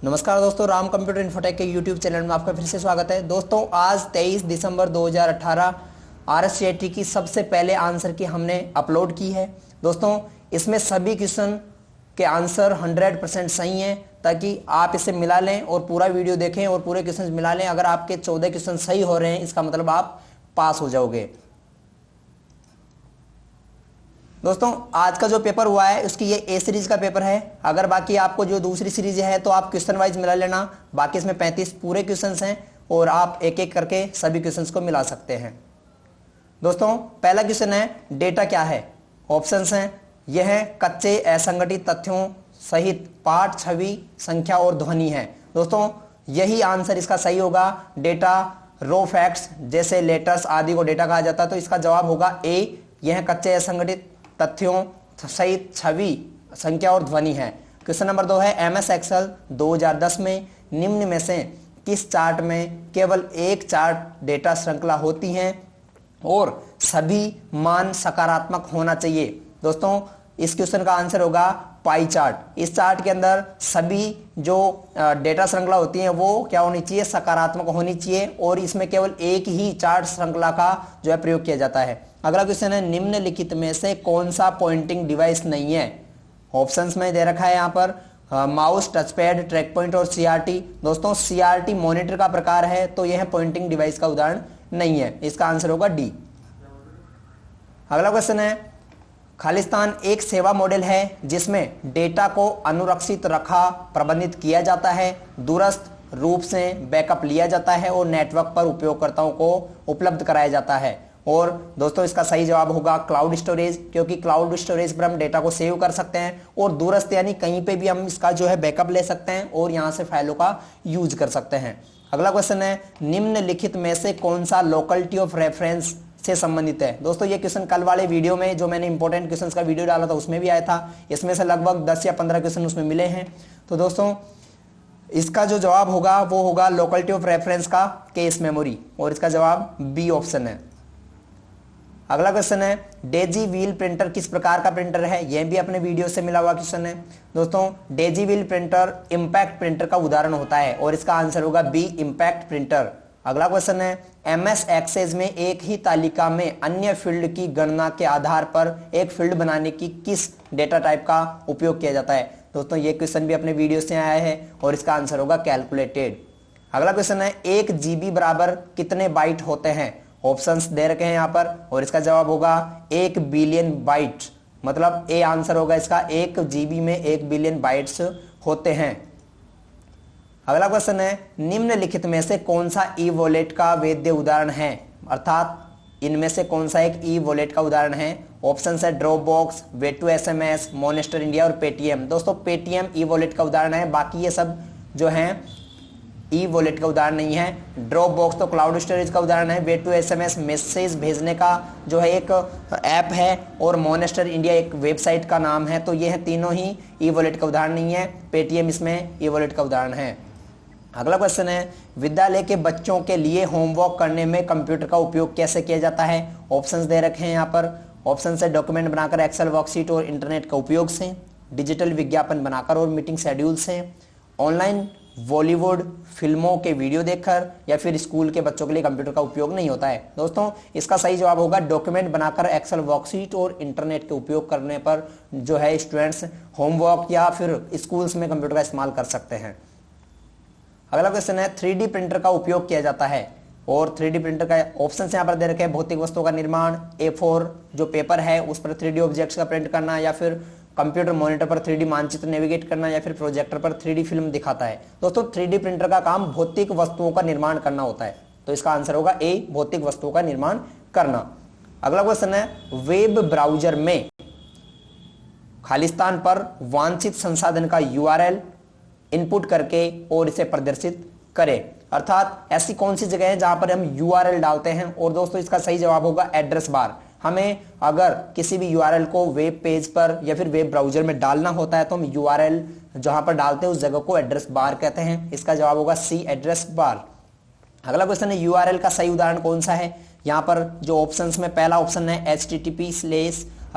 नमस्कार दोस्तों, Ram computer infotech के यूट्यूब चैनल में आपका फिर से स्वागत है। दोस्तों आज 23 दिसंबर 2018 आरएससीआईटी की सबसे पहले आंसर की हमने अपलोड की है। दोस्तों इसमें सभी क्वेश्चन के आंसर 100% सही हैं, ताकि आप इसे मिला लें और पूरा वीडियो देखें और पूरे क्वेश्चन मिला लें। अगर आपके 14 क्वेश्चन सही हो रहे हैं इसका मतलब आप पास हो जाओगे। दोस्तों आज का जो पेपर हुआ है उसकी ये ए सीरीज का पेपर है। अगर बाकी आपको जो दूसरी सीरीज है तो आप क्वेश्चन वाइज मिला लेना। बाकी इसमें 35 पूरे क्वेश्चंस हैं और आप एक एक करके सभी क्वेश्चंस को मिला सकते हैं। दोस्तों पहला क्वेश्चन है, डेटा क्या है? ऑप्शंस हैं, यह है कच्चे असंगठित तथ्यों सहित पाठ, छवि, संख्या और ध्वनि है। दोस्तों यही आंसर इसका सही होगा। डेटा रो फैक्ट्स जैसे लेटर्स आदि को डेटा कहा जाता है, तो इसका जवाब होगा ए। यह कच्चे असंगठित तथ्यों सहित छवि, संख्या और ध्वनि है। क्वेश्चन नंबर 2 है, एमएस एक्सेल 2010 में निम्न में से किस चार्ट में केवल एक चार्ट डेटा श्रृंखला होती है और सभी मान सकारात्मक होना चाहिए? दोस्तों इस क्वेश्चन का आंसर होगा पाई चार्ट। इस चार्ट के अंदर सभी जो डेटा श्रृंखला होती है वो क्या होनी चाहिए? सकारात्मक होनी चाहिए, और इसमें केवल एक ही चार्ट श्रृंखला का जो है प्रयोग किया जाता है। अगला क्वेश्चन है, निम्नलिखित में से कौन सा पॉइंटिंग डिवाइस नहीं है? ऑप्शंस में दे रखा है यहाँ पर mouse, touch pad, track point और सीआरटी। दोस्तों सीआरटी मॉनिटर का प्रकार है, तो यह पॉइंटिंग डिवाइस का उदाहरण नहीं है। इसका आंसर होगा डी। अगला क्वेश्चन है, खालिस्तान एक सेवा मॉडल है जिसमें डेटा को अनुरक्षित रखा प्रबंधित किया जाता है, दूरस्थ रूप से बैकअप लिया जाता है और नेटवर्क पर उपयोगकर्ताओं को उपलब्ध कराया जाता है। और दोस्तों इसका सही जवाब होगा क्लाउड स्टोरेज, क्योंकि क्लाउड स्टोरेज पर हम डेटा को सेव कर सकते हैं और दूरस्थ यानी कहीं पे भी हम इसका जो है बैकअप ले सकते हैं और यहां से फाइलों का यूज कर सकते हैं। अगला क्वेश्चन है, निम्नलिखित में से कौन सा लोकेलिटी ऑफ रेफरेंस से संबंधित है? दोस्तों ये क्वेश्चन कल वाले वीडियो में जो मैंने इंपॉर्टेंट क्वेश्चंस का वीडियो डाला था उसमें भी आया था। इसमें से लगभग 10 या 15 क्वेश्चन उसमें मिले हैं। तो दोस्तों इसका जो जवाब होगा वो होगा लोकेलिटी ऑफ रेफरेंस का केस मेमोरी, और इसका जवाब बी ऑप्शन है। अगला क्वेश्चन है, डेजी व्हील प्रिंटर किस प्रकार का प्रिंटर है? यह भी अपने वीडियो से मिला हुआ क्वेश्चन है। दोस्तों Daisy wheel printer impact printer का उदाहरण होता है, और इसका आंसर होगा बी इंपैक्ट प्रिंटर। अगला क्वेश्चन है, एमएस एक्सेस में एक ही तालिका में अन्य फील्ड की गणना के आधार पर एक फील्ड बनाने की किस डेटा टाइप का उपयोग किया जाता है? दोस्तों ये क्वेश्चन भी अपने वीडियो से आया है और इसका आंसर होगा कैलकुलेटेड। अगला क्वेश्चन है, 1 GB बराबर कितने बाइट होते हैं? ऑप्शंस दे रखे हैं यहाँ पर, और इसका जवाब होगा 1 बिलियन बाइट। मतलब ए आंसर होगा इसका, 1 GB में 1 बिलियन बाइट्स होते हैं। अगला क्वेश्चन है, निम्नलिखित में से कौन सा ई वॉलेट का वैध उदाहरण है? अर्थात इनमें से कौन सा एक ई वॉलेट का उदाहरण है? ऑप्शन है ड्रॉपबॉक्स, वे2 SMS, मोनेस्टर इंडिया और पेटीएम। दोस्तों पेटीएम ई वॉलेट का उदाहरण है, बाकी ये सब जो हैं ई वॉलेट का उदाहरण नहीं है। ड्रॉप बॉक्स तो क्लाउड स्टोरेज का उदाहरण है, वे2 SMS मैसेज भेजने का जो है एक ऐप है, और मोनेस्टर इंडिया एक वेबसाइट का नाम है। तो ये है तीनों ही ई वॉलेट का उदाहरण नहीं है। पेटीएम इसमें ई वॉलेट का उदाहरण है। अगला क्वेश्चन है, विद्यालय के बच्चों के लिए होमवर्क करने में कंप्यूटर का उपयोग कैसे किया जाता है? ऑप्शंस दे रखे हैं यहाँ पर। ऑप्शन है डॉक्यूमेंट बनाकर, एक्सेल वर्कशीट और इंटरनेट का उपयोग से, डिजिटल विज्ञापन बनाकर और मीटिंग शेड्यूल से, ऑनलाइन बॉलीवुड फिल्मों के वीडियो देखकर, या फिर स्कूल के बच्चों के लिए कंप्यूटर का उपयोग नहीं होता है। दोस्तों इसका सही जवाब होगा डॉक्यूमेंट बनाकर, एक्सेल वर्कशीट और इंटरनेट के उपयोग करने पर जो है स्टूडेंट्स होमवर्क या फिर स्कूल्स में कंप्यूटर का इस्तेमाल कर सकते हैं। अगला क्वेश्चन है, 3D प्रिंटर का उपयोग किया जाता है, और 3D प्रिंटर का ऑप्शन यहाँ पर दे रखे हैं, भौतिक वस्तुओं का निर्माण, A4 जो पेपर है उस पर 3D ऑब्जेक्ट्स का प्रिंट करना, या फिर कंप्यूटर मॉनिटर पर 3D मानचित्र नेविगेट करना, या फिर प्रोजेक्टर पर 3D फिल्म दिखाता है। दोस्तों 3D प्रिंटर का काम भौतिक वस्तुओं का निर्माण करना होता है, तो इसका आंसर होगा ए भौतिक वस्तुओं का निर्माण करना। अगला क्वेश्चन है, वेब ब्राउजर में खालिस्तान पर वांछित संसाधन का URL इनपुट करके और इसे प्रदर्शित करें। अर्थात ऐसी कौन सी जगह है जहां पर हम URL डालते हैं? और दोस्तों इसका सही जवाब होगा एड्रेस बार। हमें अगर किसी भी URL को वेब पेज पर या फिर वेब ब्राउजर में डालना होता है तो हम URL जहां पर डालते हैं उस जगह को एड्रेस बार कहते हैं। इसका जवाब होगा सी एड्रेस बार। अगला क्वेश्चन है, URL का सही उदाहरण कौन सा है? यहाँ पर जो ऑप्शंस में पहला ऑप्शन है http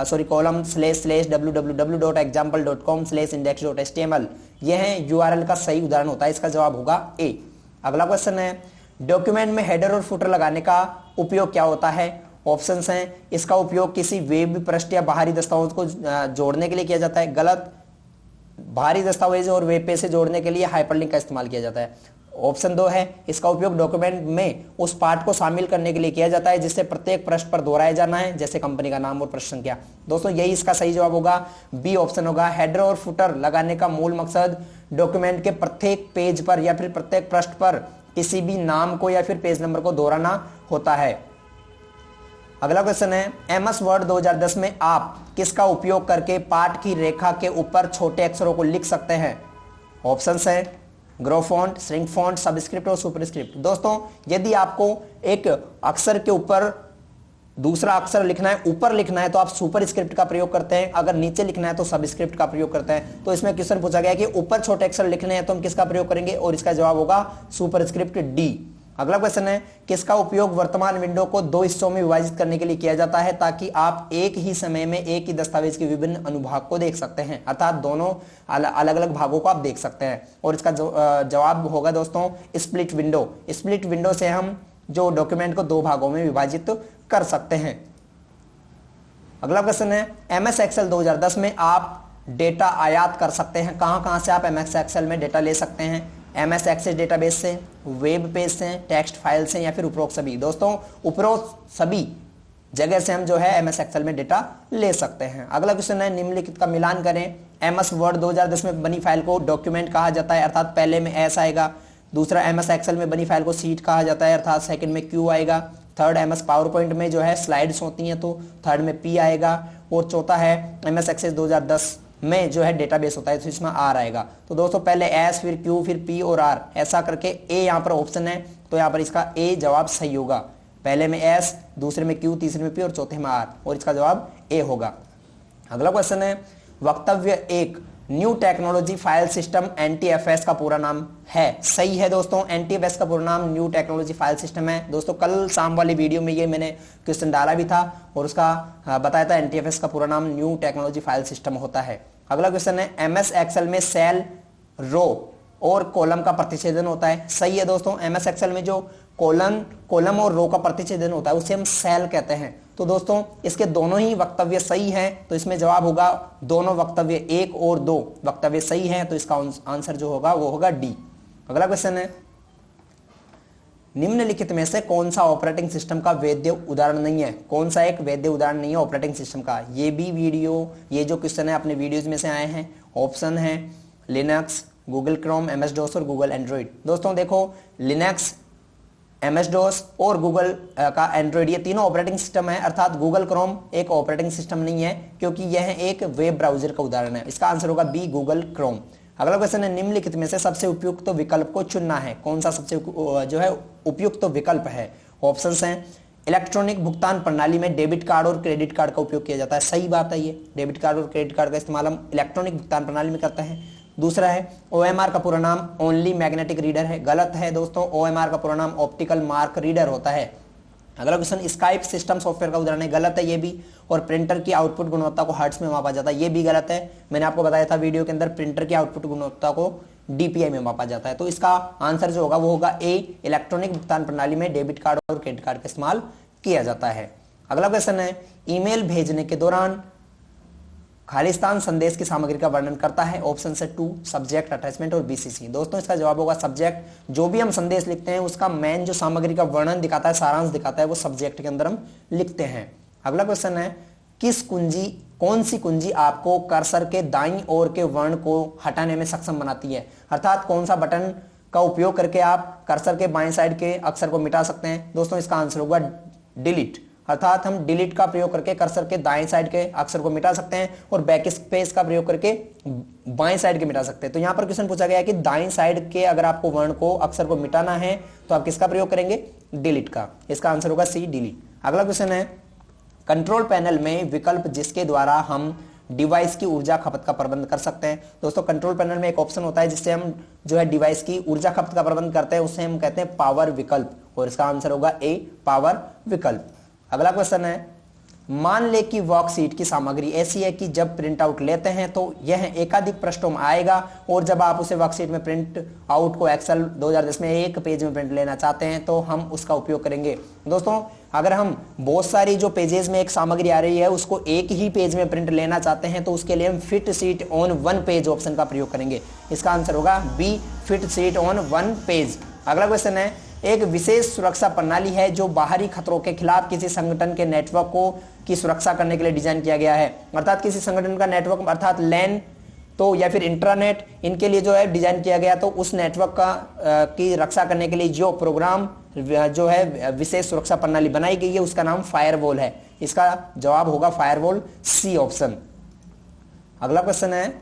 सॉरी कॉलम //www.example.com/index.html ये है यूआरएल का सही उदाहरण होता है, इसका जवाब होगा ए। अगला क्वेश्चन है डॉक्यूमेंट में हेडर और फुटर लगाने का उपयोग क्या होता है? ऑप्शंस हैं, इसका उपयोग किसी वेब पृष्ठ या बाहरी दस्तावेज को जोड़ने के लिए किया जाता है, गलत। बाहरी दस्तावेज और वेब पेज से जोड़ने के लिए हाइपरलिंक का इस्तेमाल किया जाता है। ऑप्शन 2 है, इसका उपयोग डॉक्यूमेंट में उस पार्ट को शामिल करने के लिए किया जाता है जिससे प्रत्येक पृष्ठ पर दोहराया जाना है, जैसे कंपनी का नाम और पृष्ठ संख्या। दोस्तों यही इसका सही जवाब होगा, बी ऑप्शन होगा। हेडर और फुटर लगाने का मूल मकसद डॉक्यूमेंट के प्रत्येक पेज पर या फिर प्रत्येक पृष्ठ पर किसी भी नाम को या फिर पेज नंबर को दोहराना होता है। अगला क्वेश्चन है एमएस वर्ड 2010 में आप किसका उपयोग करके पाठ की रेखा के ऊपर छोटे अक्षरों को लिख सकते हैं? ऑप्शंस है grow font, shrink font, subscript और सुपरस्क्रिप्ट। दोस्तों यदि आपको एक अक्षर के ऊपर दूसरा अक्षर लिखना है, ऊपर लिखना है तो आप सुपरस्क्रिप्ट का प्रयोग करते हैं, अगर नीचे लिखना है तो सबस्क्रिप्ट का प्रयोग करते हैं। तो इसमें क्वेश्चन पूछा गया कि ऊपर छोटे अक्षर लिखने हैं तो हम किसका प्रयोग करेंगे, और इसका जवाब होगा सुपरस्क्रिप्ट डी। अगला क्वेश्चन है किसका उपयोग वर्तमान विंडो को 2 हिस्सों में विभाजित करने के लिए किया जाता है ताकि आप एक ही समय में एक ही दस्तावेज के विभिन्न अनुभाग को देख सकते हैं, अर्थात दोनों अलग अलग भागों को आप देख सकते हैं। और इसका जवाब होगा दोस्तों स्प्लिट विंडो। स्प्लिट विंडो से हम जो डॉक्यूमेंट को 2 भागों में विभाजित कर सकते हैं। अगला क्वेश्चन है एमएस एक्सेल 2010 में आप डेटा आयात कर सकते हैं। कहां से आप एमएस एक्सेल में डेटा ले सकते हैं? एमएस एक्सेस डेटाबेस से, वेब पेज से, टेक्स्ट फाइल से या फिर उपरोक्त सभी। दोस्तों उपरोक्त सभी जगह से हम जो है एमएस एक्सेल में डेटा ले सकते हैं। अगला क्वेश्चन है निम्नलिखित का मिलान करें। एमएस वर्ड 2010 में बनी फाइल को डॉक्यूमेंट कहा जाता है, अर्थात पहले में एस आएगा। दूसरा एमएस एक्सेल में बनी फाइल को सीट कहा जाता है, अर्थात सेकंड में क्यू आएगा। थर्ड एमएस पावर पॉइंट में जो है स्लाइड्स होती हैं तो थर्ड में पी आएगा। और चौथा है एमएस एक्सेस 2010 में जो है डेटाबेस होता है तो इसमें आर आएगा। तो दोस्तों पहले एस फिर क्यू फिर पी और आर, ऐसा करके ए यहाँ पर ऑप्शन है तो यहाँ पर इसका ए जवाब सही होगा। पहले में एस, दूसरे में क्यू, तीसरे में पी और चौथे में आर, और इसका जवाब ए होगा। अगला क्वेश्चन है वक्तव्य 1 new technology file system NTFS का पूरा नाम है। सही है दोस्तों, एनटीएफएस का पूरा नाम न्यू टेक्नोलॉजी फाइल सिस्टम है। दोस्तों कल शाम वाली वीडियो में ये मैंने क्वेश्चन डाला भी था और उसका बताया था एनटीएफएस का पूरा नाम न्यू टेक्नोलॉजी फाइल सिस्टम होता है। अगला क्वेश्चन है एमएस एक्सेल में सेल, रो और कॉलम का प्रतिच्छेदन होता है। सही है दोस्तों, एमएस एक्सेल में जो कॉलम और रो का प्रतिच्छेदन होता है उसे हम सेल कहते हैं। तो दोस्तों इसके दोनों ही वक्तव्य सही हैं, तो इसमें जवाब होगा दोनों वक्तव्य 1 और 2 वक्तव्य सही हैं, तो इसका आंसर जो होगा वो होगा डी। अगला क्वेश्चन है निम्नलिखित में से कौन सा ऑपरेटिंग सिस्टम का वैध उदाहरण नहीं है? कौन सा एक वैध उदाहरण नहीं है ऑपरेटिंग सिस्टम का? ये जो क्वेश्चन है अपने वीडियोज में से आए हैं। ऑप्शन है Linux, Google Chrome, MS DOS और गूगल एंड्रॉइड। दोस्तों देखो लिनक्स, एमएस डॉस और गूगल का एंड्रॉइड ये तीनों ऑपरेटिंग सिस्टम है, अर्थात गूगल क्रोम एक ऑपरेटिंग सिस्टम नहीं है क्योंकि यह एक वेब ब्राउजर का उदाहरण है। इसका आंसर होगा बी गूगल क्रोम। अगला क्वेश्चन है निम्नलिखित में से सबसे उपयुक्त विकल्प को चुनना है। कौन सा सबसे जो है उपयुक्त विकल्प है? ऑप्शंस हैं इलेक्ट्रॉनिक भुगतान प्रणाली में डेबिट कार्ड और क्रेडिट कार्ड का उपयोग किया जाता है। सही बात है, ये डेबिट कार्ड और क्रेडिट कार्ड का इस्तेमाल हम इलेक्ट्रॉनिक भुगतान प्रणाली में करते हैं। दूसरा है ओएमआर का पूरा नाम ओनली मैग्नेटिक रीडर है। गलत है दोस्तों, ओएमआर का पूरा नाम ऑप्टिकल मार्क रीडर होता है। अगला क्वेश्चन स्काइप सिस्टम सॉफ्टवेयर का उदाहरण है। गलत है ये भी। और प्रिंटर की आउटपुट गुणवत्ता को हर्ट्ज में मापा जाता है, ये भी गलत है। मैंने आपको बताया था वीडियो के अंदर प्रिंटर की आउटपुट गुणवत्ता को डीपीआई में मापा जाता है। तो इसका आंसर जो होगा वो होगा ए इलेक्ट्रॉनिक भुगतान प्रणाली में डेबिट कार्ड और क्रेडिट कार्ड का इस्तेमाल किया जाता है। अगला क्वेश्चन है ईमेल भेजने के दौरान खालिस्तान संदेश की सामग्री का वर्णन करता है। ऑप्शन से 2 सब्जेक्ट, अटैचमेंट और बीसीसी। दोस्तों इसका जवाब होगा सब्जेक्ट। जो भी हम संदेश लिखते हैं उसका मेन जो सामग्री का वर्णन दिखाता है, सारांश दिखाता है, वो सब्जेक्ट के अंदर हम लिखते हैं। अगला क्वेश्चन है कौन सी कुंजी आपको कर्सर के दाईं ओर के वर्ण को हटाने में सक्षम बनाती है? अर्थात कौन सा बटन का उपयोग करके आप कर्सर के बाएं साइड के अक्षर को मिटा सकते हैं? दोस्तों इसका आंसर होगा डिलीट, अर्थात हम डिलीट का प्रयोग करके कर्सर के दाएं साइड के अक्षर को मिटा सकते हैं और बैक स्पेस का प्रयोग करके बाएं साइड के मिटा सकते हैं। तो यहां पर क्वेश्चन पूछा गया है कि दाएं साइड के अगर आपको वर्ण को अक्षर को मिटाना है तो आप किसका प्रयोग करेंगे? डिलीट का। इसका आंसर होगा सी डिलीट। अगला क्वेश्चन है कंट्रोल पैनल में विकल्प जिसके द्वारा हम डिवाइस की ऊर्जा खपत का प्रबंध कर सकते हैं। दोस्तों कंट्रोल पैनल में एक ऑप्शन होता है जिससे हम जो है डिवाइस की ऊर्जा खपत का प्रबंध करते हैं, उसे हम कहते हैं पावर विकल्प, और इसका आंसर होगा ए पावर विकल्प। अगला क्वेश्चन है मान ले कि वर्कशीट की सामग्री ऐसी है कि जब प्रिंट आउट लेते हैं तो यह एकाधिक पृष्ठों में आएगा, और जब आप उसे वर्कशीट में प्रिंट आउट को एक्सेल 2010 में एक पेज में प्रिंट लेना चाहते हैं तो हम उसका उपयोग करेंगे। दोस्तों अगर हम बहुत सारी जो पेजेस में एक सामग्री आ रही है उसको एक ही पेज में प्रिंट लेना चाहते हैं तो उसके लिए हम fit sheet on one page option का प्रयोग करेंगे। इसका आंसर होगा B, fit sheet on one page. अगला क्वेश्चन है, एक विशेष सुरक्षा प्रणाली है जो बाहरी खतरों के खिलाफ किसी संगठन के नेटवर्क को की सुरक्षा करने के लिए डिजाइन किया गया है। अर्थात किसी संगठन का नेटवर्क अर्थात लैन तो या फिर इंट्रानेट, इनके लिए जो है डिजाइन किया गया, तो उस नेटवर्क का की रक्षा करने के लिए जो प्रोग्राम जो है विशेष सुरक्षा प्रणाली बनाई गई है उसका नाम फायरवॉल है। इसका जवाब होगा फायरवॉल, सी ऑप्शन। अगला क्वेश्चन है,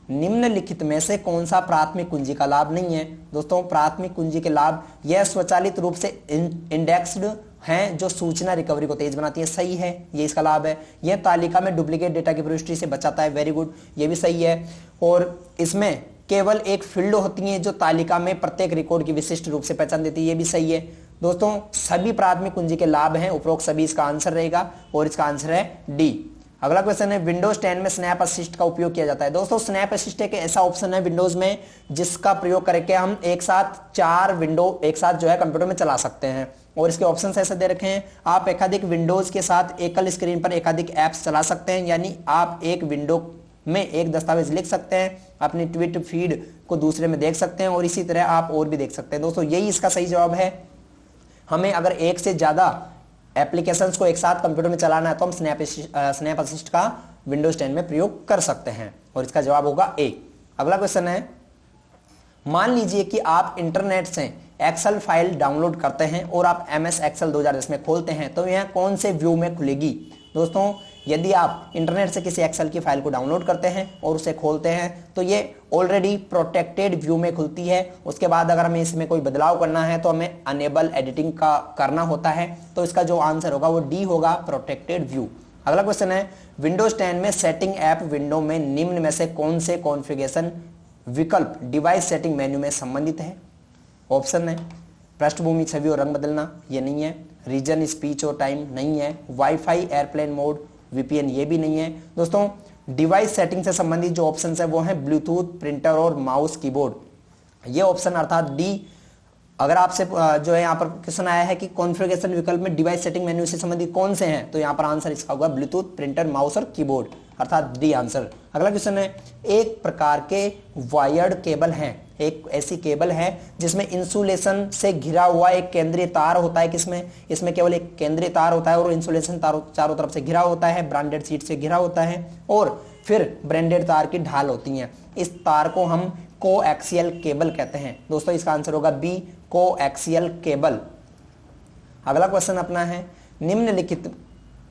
निम्नलिखित में से कौन सा प्राथमिक कुंजी का लाभ नहीं है। दोस्तों प्राथमिक कुंजी के लाभ, यह स्वचालित रूप से इंडेक्स्ड हैं जो सूचना रिकवरी को तेज बनाती है, सही है, ये इसका लाभ है। यह तालिका में डुप्लीकेट डेटा की प्रविष्टि से बचाता है, वेरी गुड, ये भी सही है। और इसमें केवल एक फील्ड होती है जो तालिका में प्रत्येक रिकॉर्ड की विशिष्ट रूप से पहचान देती है, ये भी सही है। दोस्तों सभी प्राथमिक कुंजी के लाभ हैं, उपरोक्त सभी इसका आंसर रहेगा और इसका आंसर है डी। अगला क्वेश्चन है, विंडोज 10 में स्नैप असिस्ट का उपयोग किया जाता है। दोस्तों स्नैप असिस्ट एक ऐसा ऑप्शन है विंडोज में जिसका प्रयोग करके हम एक साथ 4 विंडो एक साथ जो है कंप्यूटर में चला सकते हैं, और इसके ऑप्शन ऐसे दे रखे हैं, आप एकाधिक विंडोज के साथ एकल स्क्रीन पर एकाधिक एप्स चला सकते हैं, यानी आप एक विंडो में एक दस्तावेज लिख सकते हैं, अपनी ट्वीट फीड को दूसरे में देख सकते हैं, और इसी तरह आप और भी देख सकते हैं। दोस्तों यही इसका सही जवाब है। हमें अगर एक से ज्यादा एप्लीकेशंस को एक साथ कंप्यूटर में चलाना है तो हम स्नैप असिस्ट का विंडोज 10 में प्रयोग कर सकते हैं, और इसका जवाब होगा ए। अगला क्वेश्चन है, मान लीजिए कि आप इंटरनेट से एक्सेल फाइल डाउनलोड करते हैं और आप MS एक्सेल 2010 में खोलते हैं तो यह कौन से व्यू में खुलेगी। दोस्तों यदि आप इंटरनेट से किसी एक्सेल की फाइल को डाउनलोड करते हैं और उसे खोलते हैं तो ये ऑलरेडी प्रोटेक्टेड व्यू में खुलती है। उसके बाद अगर हमें इसमें कोई बदलाव करना है तो हमें अनेबल एडिटिंग का करना होता है, तो इसका जो आंसर होगा वो डी होगा, प्रोटेक्टेड व्यू। अगला क्वेश्चन है, विंडोज 10 में सेटिंग ऐप विंडो में निम्न में से कौन से कॉन्फ़िगरेशन विकल्प डिवाइस सेटिंग मेन्यू में संबंधित है। ऑप्शन है, पृष्ठभूमि छवि और रंग बदलना, ये नहीं है। रीजन स्पीच और टाइम, नहीं है। वाईफाई एयरप्लेन मोड VPN, ये भी नहीं है। दोस्तों डिवाइस सेटिंग से संबंधित जो ऑप्शन है वो है ब्लूटूथ, प्रिंटर और माउस कीबोर्ड, ये ऑप्शन अर्थात डी। अगर आपसे जो है यहाँ पर क्वेश्चन आया है कि कॉन्फ़िगरेशन विकल्प में डिवाइस सेटिंग मेन्यू से संबंधित कौन से हैं, तो यहाँ पर आंसर इसका होगा ब्लूटूथ, प्रिंटर, माउस और कीबोर्ड, अर्थात डी आंसर। अगला क्वेश्चन है, एक प्रकार के वायर्ड केबल हैं, एक ऐसी केबल है जिसमें इंसुलेशन से घिरा हुआ एक केंद्रीय तार होता है। किसमें? इसमें केवल एक केंद्रीय तार होता है और इंसुलेशन तार चारों तरफ से घिरा होता है, ब्रांडेड शीट से घिरा होता है, और फिर ब्रांडेड तार की ढाल होती है। इस तार को हम कोएक्सियल केबल कहते हैं। दोस्तों इसका आंसर होगा बी, कोएक्सियल केबल। अगला क्वेश्चन अपना है, निम्नलिखित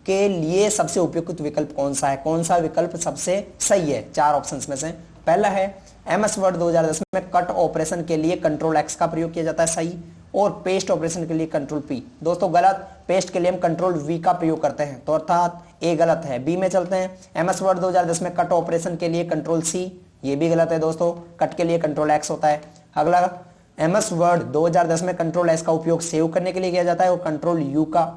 के लिए सबसे उपयुक्त विकल्प कौन सा है, कौन सा विकल्प सबसे सही है 4 ऑप्शंस में से। पहला है MS वर्ड 2010 में कट ऑपरेशन के लिए कंट्रोल X का प्रयोग किया जाता है, सही, और पेस्ट ऑपरेशन के लिए कंट्रोल P। दोस्तों गलत, पेस्ट के लिए हम कंट्रोल V का प्रयोग करते हैं, तो अर्थात ए गलत है। बी में चलते हैं, MS वर्ड 2010 में कट ऑपरेशन के लिए कंट्रोल C, ये भी गलत है दोस्तों, कट के लिए कंट्रोल X होता है। अगला MS वर्ड 2010 में कंट्रोल S का उपयोग सेव करने के लिए किया जाता है और कंट्रोल U का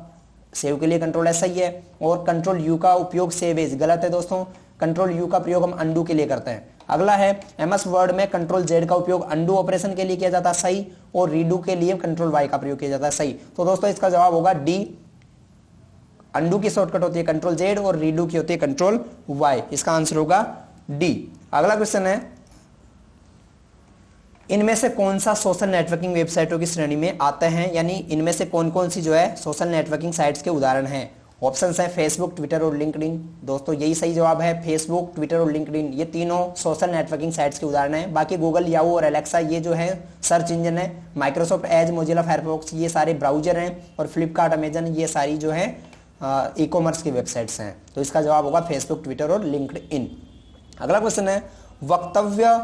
सेव के लिए कंट्रोल S सही है, और कंट्रोल U का उपयोग सेव एज गलत है दोस्तों, कंट्रोल U का प्रयोग हम अंडू के लिए करते हैं। अगला है MS वर्ड में कंट्रोल Z का उपयोग अंडू ऑपरेशन के लिए किया जाता है, सही, और रीडू के लिए कंट्रोल Y का प्रयोग किया जाता है, सही। तो दोस्तों इसका जवाब होगा डी, अंडू की शॉर्टकट होती है कंट्रोल Z और रीडू की होती है कंट्रोल Y, इसका आंसर होगा डी। अगला क्वेश्चन है, इनमें से कौन सा सोशल नेटवर्किंग वेबसाइटों की श्रेणी में आते हैं, यानी इनमें से कौन कौन सी जो है सोशल नेटवर्किंग साइट्स के उदाहरण हैं। ऑप्शंस हैं फेसबुक, ट्विटर और लिंक्डइन। दोस्तों यही सही जवाब है, फेसबुक, ट्विटर और लिंक्डइन, ये तीनों सोशल नेटवर्किंग साइट्स के उदाहरण हैं। बाकी गूगल, याहू और एलेक्सा ये जो है सर्च इंजन है। माइक्रोसॉफ्ट एज, मोजिला फायरफॉक्स ये सारे ब्राउजर हैं, और फ्लिपकार्ट, अमेजन ये सारी जो है ई कॉमर्स की वेबसाइट्स हैं। तो इसका जवाब होगा फेसबुक, ट्विटर और लिंक्डइन। अगला क्वेश्चन है, वक्तव्य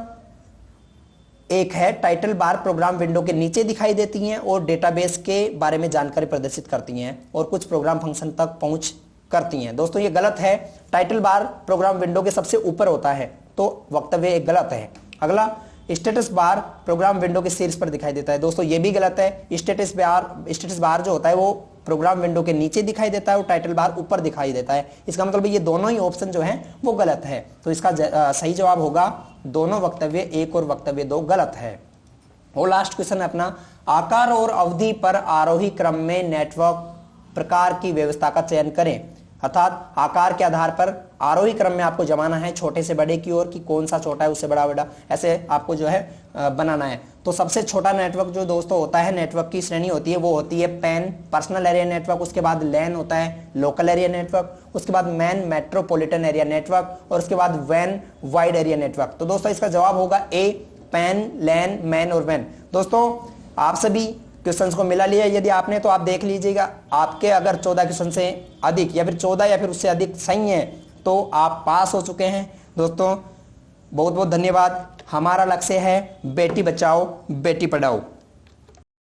एक है, टाइटल बार प्रोग्राम विंडो के नीचे दिखाई देती हैं और डेटाबेस के बारे में जानकारी प्रदर्शित करती हैं और कुछ प्रोग्राम फंक्शन तक पहुंच करती हैं। दोस्तों ये गलत है, टाइटल बार प्रोग्राम विंडो के सबसे ऊपर होता है, तो वक्तव्य एक गलत है। अगला, स्टेटस बार प्रोग्राम विंडो के शीर्ष पर दिखाई देता है। दोस्तों ये भी गलत है, स्टेटस बार जो होता है वो प्रोग्राम विंडो के नीचे दिखाई देता है और टाइटल बार ऊपर दिखाई देता है। इसका मतलब ये दोनों ही ऑप्शन जो है वो गलत है। तो इसका सही जवाब होगा दोनों वक्तव्य 1 और वक्तव्य 2 गलत है। और लास्ट क्वेश्चन है अपना, आकार और अवधि पर आरोही क्रम में नेटवर्क प्रकार की व्यवस्था का चयन करें। अर्थात आकार के आधार पर आरोही क्रम में आपको जमाना है छोटे से बड़े की ओर, कि कौन सा छोटा है उससे बड़ा बड़ा, ऐसे आपको जो है बनाना है। तो सबसे छोटा नेटवर्क जो दोस्तों होता है, नेटवर्क की श्रेणी होती है, वो होती है पैन पर्सनल एरिया नेटवर्क, उसके बाद लैन होता है लोकल एरिया नेटवर्क, उसके बाद मैन मेट्रोपॉलिटन एरिया नेटवर्क, और उसके बाद वैन वाइड एरिया नेटवर्क। तो दोस्तों इसका जवाब होगा ए, पैन, लैन, मैन और वैन। दोस्तों आप सभी क्वेश्चंस को मिला लिया यदि आपने, तो आप देख लीजिएगा, आपके अगर 14 क्वेश्चन से अधिक या फिर 14 या फिर उससे अधिक सही है तो आप पास हो चुके हैं। दोस्तों बहुत बहुत धन्यवाद। हमारा लक्ष्य है बेटी बचाओ बेटी पढ़ाओ।